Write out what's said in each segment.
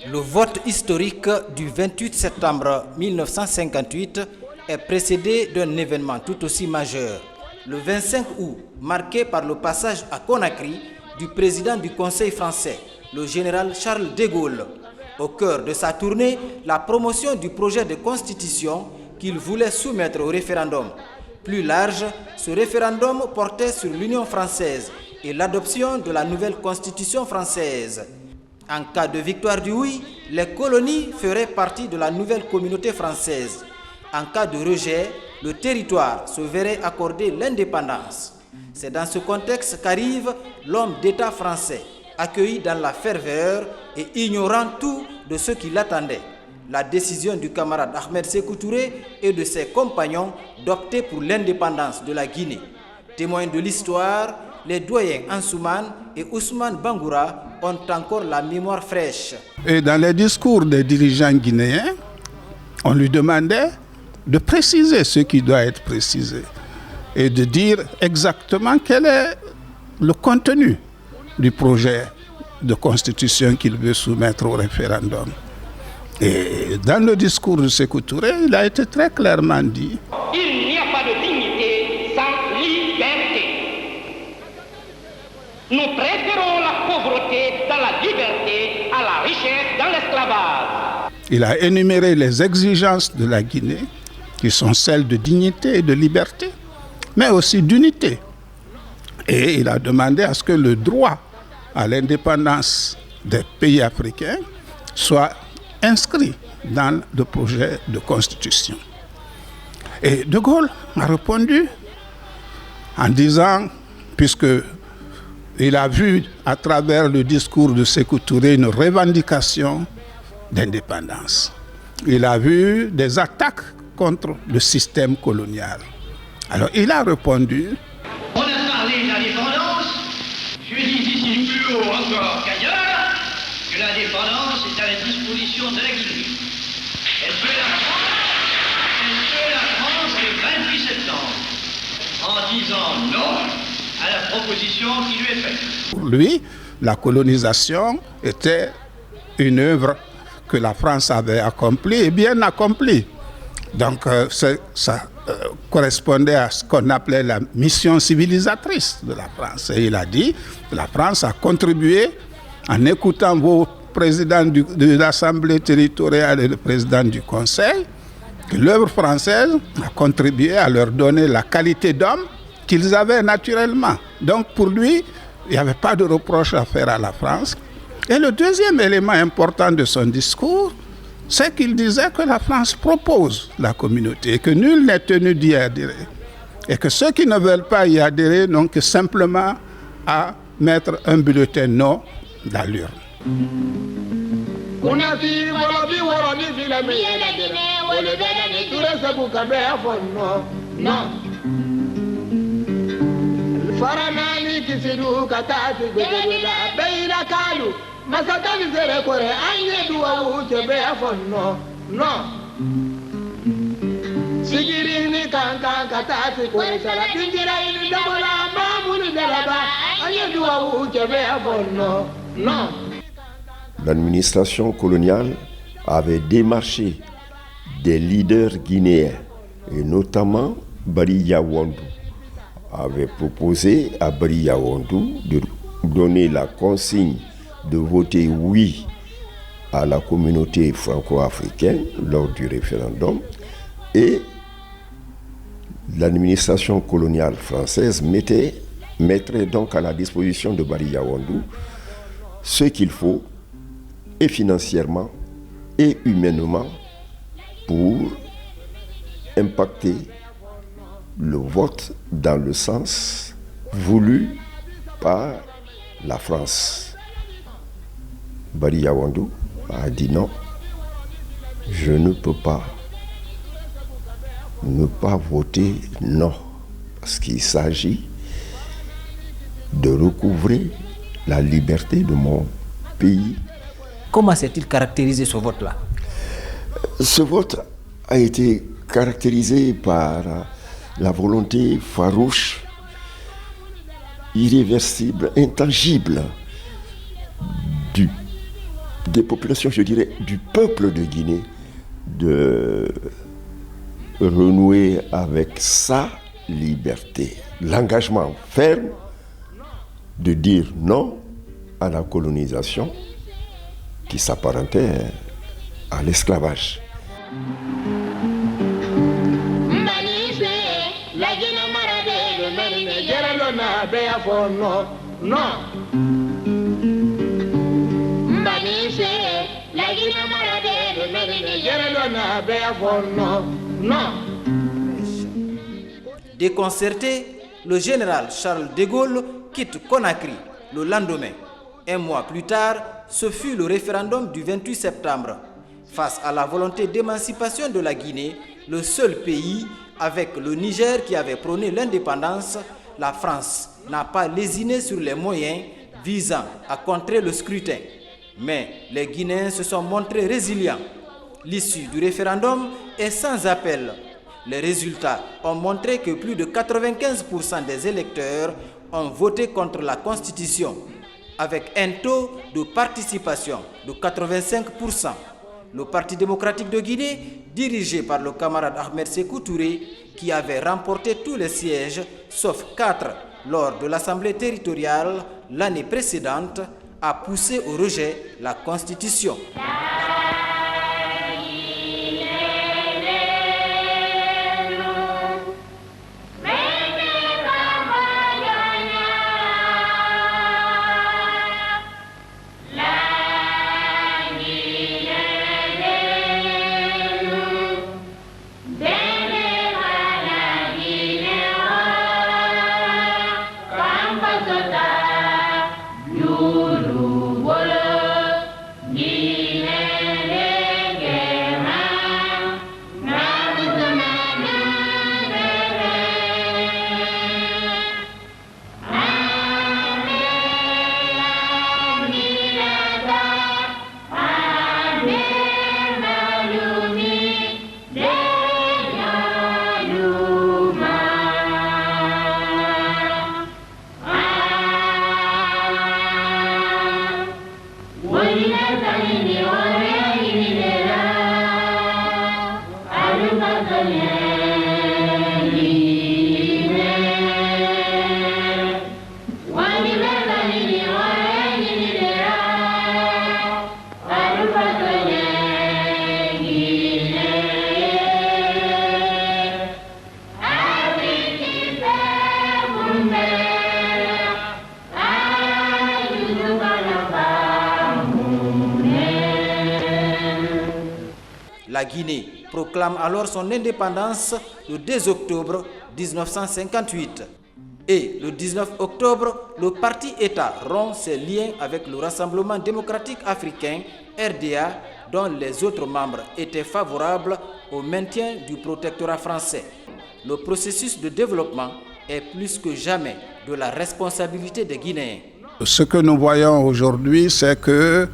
Le vote historique du 28 septembre 1958 est précédé d'un événement tout aussi majeur. Le 25 août, marqué par le passage à Conakry du président du Conseil français, le général Charles de Gaulle. Au cœur de sa tournée, la promotion du projet de constitution qu'il voulait soumettre au référendum. Plus large, ce référendum portait sur l'Union française et l'adoption de la nouvelle constitution française. En cas de victoire du oui, les colonies feraient partie de la nouvelle communauté française. En cas de rejet, le territoire se verrait accorder l'indépendance. C'est dans ce contexte qu'arrive l'homme d'État français, accueilli dans la ferveur et ignorant tout de ce qui l'attendait. La décision du camarade Ahmed Sékou Touré et de ses compagnons d'opter pour l'indépendance de la Guinée. Témoins de l'histoire, les doyens Ansoumane et Ousmane Bangoura ont encore la mémoire fraîche. Et dans les discours des dirigeants guinéens, on lui demandait de préciser ce qui doit être précisé et de dire exactement quel est le contenu du projet de constitution qu'il veut soumettre au référendum. Et dans le discours de Sékou Touré, il a été très clairement dit: il n'y a pas de dignité sans liberté. Nous préférons la pauvreté dans la liberté à la richesse dans l'esclavage. Il a énuméré les exigences de la Guinée, qui sont celles de dignité et de liberté, mais aussi d'unité. Et il a demandé à ce que le droit à l'indépendance des pays africains soit inscrit dans le projet de constitution. Et De Gaulle a répondu en disant, puisque il a vu à travers le discours de Sékou Touré une revendication d'indépendance. Il a vu des attaques contre le système colonial. Alors il a répondu: On a parlé de l'indépendance. Je dis ici plus haut encore qu'ailleurs que l'indépendance est à la disposition de la Guinée. Elle peut la France le 28 septembre en disant non à la proposition qui lui est faite. Pour lui, la colonisation était une œuvre que la France avait accomplie et bien accomplie. Donc ça correspondait à ce qu'on appelait la mission civilisatrice de la France. Et il a dit que la France a contribué en écoutant vos présidents de l'Assemblée territoriale et le président du Conseil, que l'œuvre française a contribué à leur donner la qualité d'homme qu'ils avaient naturellement. Donc pour lui, il n'y avait pas de reproche à faire à la France. Et le deuxième élément important de son discours, c'est qu'il disait que la France propose la communauté et que nul n'est tenu d'y adhérer. Et que ceux qui ne veulent pas y adhérer n'ont que simplement à mettre un bulletin non dans l'urne. L'administration coloniale avait démarché des leaders guinéens, et notamment Bari Yawandou, avait proposé à Bari Yawandou de donner la consigne de voter oui à la communauté franco-africaine lors du référendum, et l'administration coloniale française mettrait donc à la disposition de Bari Yawandou ce qu'il faut, et financièrement et humainement, pour impacter le vote dans le sens voulu par la France. Bari Yawandou a dit non, je ne peux pas ne pas voter non, parce qu'il s'agit de recouvrer la liberté de mon pays Comment s'est-il caractérisé ce vote-là? Ce vote a été caractérisé par la volonté farouche, irréversible, intangible des populations, je dirais, du peuple de Guinée, de renouer avec sa liberté. L'engagement ferme de dire non à la colonisation qui s'apparentait à l'esclavage. Déconcerté, le général Charles de Gaulle quitte Conakry le lendemain. Un mois plus tard, ce fut le référendum du 28 septembre. Face à la volonté d'émancipation de la Guinée, le seul pays, avec le Niger qui avait prôné l'indépendance, la France n'a pas lésiné sur les moyens visant à contrer le scrutin. Mais les Guinéens se sont montrés résilients. L'issue du référendum est sans appel. Les résultats ont montré que plus de 95% des électeurs ont voté contre la Constitution, avec un taux de participation de 85%. Le Parti démocratique de Guinée, dirigé par le camarade Ahmed Sékou Touré, qui avait remporté tous les sièges, sauf 4 lors de l'Assemblée territoriale l'année précédente, a poussé au rejet la Constitution. La Guinée proclame alors son indépendance le 2 octobre 1958. Et le 19 octobre, le parti État rompt ses liens avec le Rassemblement démocratique africain, RDA, dont les autres membres étaient favorables au maintien du protectorat français. Le processus de développement est plus que jamais de la responsabilité des Guinéens. Ce que nous voyons aujourd'hui, c'est que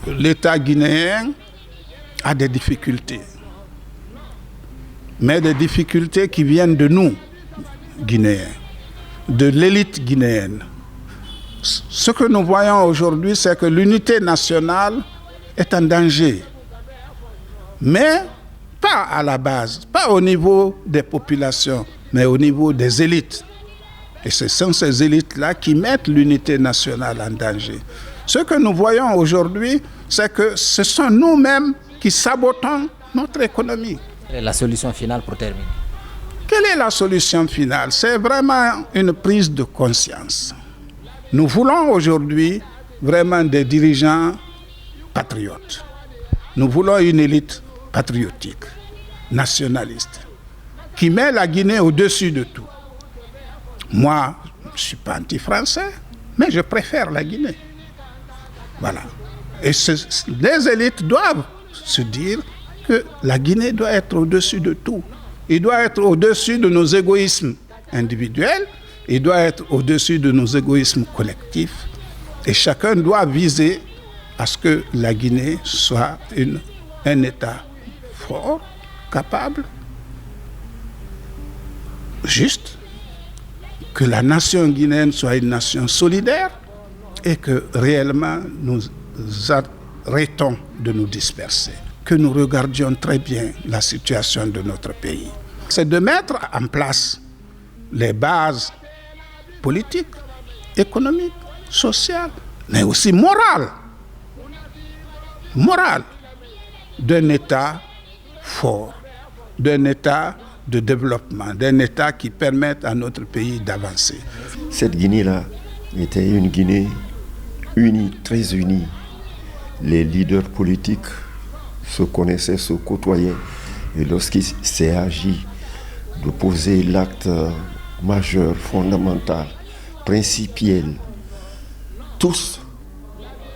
l'État guinéen a des difficultés. Mais des difficultés qui viennent de nous, Guinéens, de l'élite guinéenne. Ce que nous voyons aujourd'hui, c'est que l'unité nationale est en danger. Mais pas à la base, pas au niveau des populations, mais au niveau des élites. Et ce sont ces élites-là qui mettent l'unité nationale en danger. Ce que nous voyons aujourd'hui, c'est que ce sont nous-mêmes qui sabotons notre économie. Quelle est la solution finale pour terminer? Quelle est la solution finale? C'est vraiment une prise de conscience. Nous voulons aujourd'hui vraiment des dirigeants patriotes. Nous voulons une élite patriotique, nationaliste, qui met la Guinée au-dessus de tout. Moi, je ne suis pas anti-français, mais je préfère la Guinée. Voilà. Et les élites doivent se dire que la Guinée doit être au-dessus de tout. Il doit être au-dessus de nos égoïsmes individuels, il doit être au-dessus de nos égoïsmes collectifs. Et chacun doit viser à ce que la Guinée soit un État fort, capable, juste, que la nation guinéenne soit une nation solidaire et que réellement nous arrêtons de nous disperser, que nous regardions très bien la situation de notre pays. C'est de mettre en place les bases politiques, économiques, sociales, mais aussi morales d'un État fort, d'un État de développement, d'un État qui permette à notre pays d'avancer. Cette Guinée-là était une Guinée unie, très unie. Les leaders politiques se connaissaient, se côtoyaient. Et lorsqu'il s'est agi de poser l'acte majeur, fondamental, principiel, tous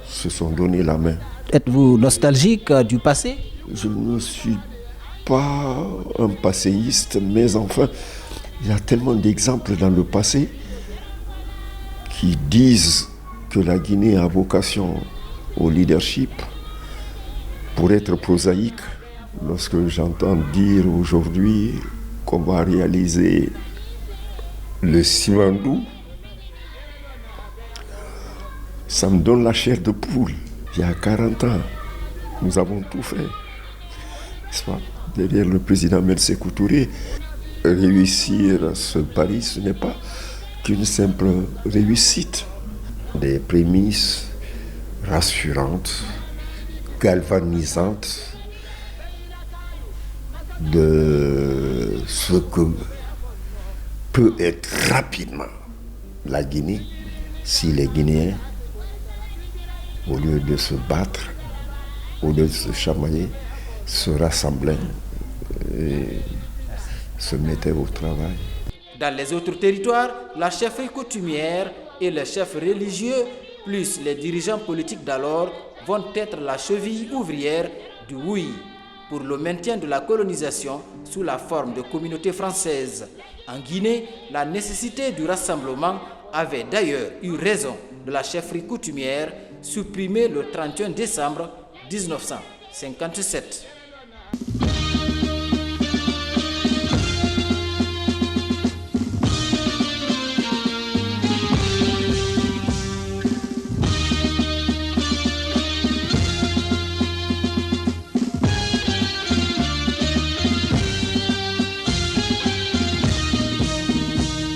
se sont donné la main. Êtes-vous nostalgique du passé? Je ne suis pas un passéiste, mais enfin, il y a tellement d'exemples dans le passé qui disent que la Guinée a vocation au leadership. Pour être prosaïque, lorsque j'entends dire aujourd'hui qu'on va réaliser le Simandou, ça me donne la chair de poule. Il y a 40 ans, nous avons tout fait. N'est-ce pas? Derrière le président Sékou Touré, réussir ce pari, ce n'est pas qu'une simple réussite. Des prémices rassurantes, galvanisantes de ce que peut être rapidement la Guinée si les Guinéens, au lieu de se battre, au lieu de se chamailler, se rassemblaient et se mettaient au travail. Dans les autres territoires, la chefferie coutumière et les chefs religieux, plus les dirigeants politiques d'alors, vont être la cheville ouvrière du oui pour le maintien de la colonisation sous la forme de communautés françaises. En Guinée, la nécessité du rassemblement avait d'ailleurs eu raison de la chefferie coutumière supprimée le 31 décembre 1957.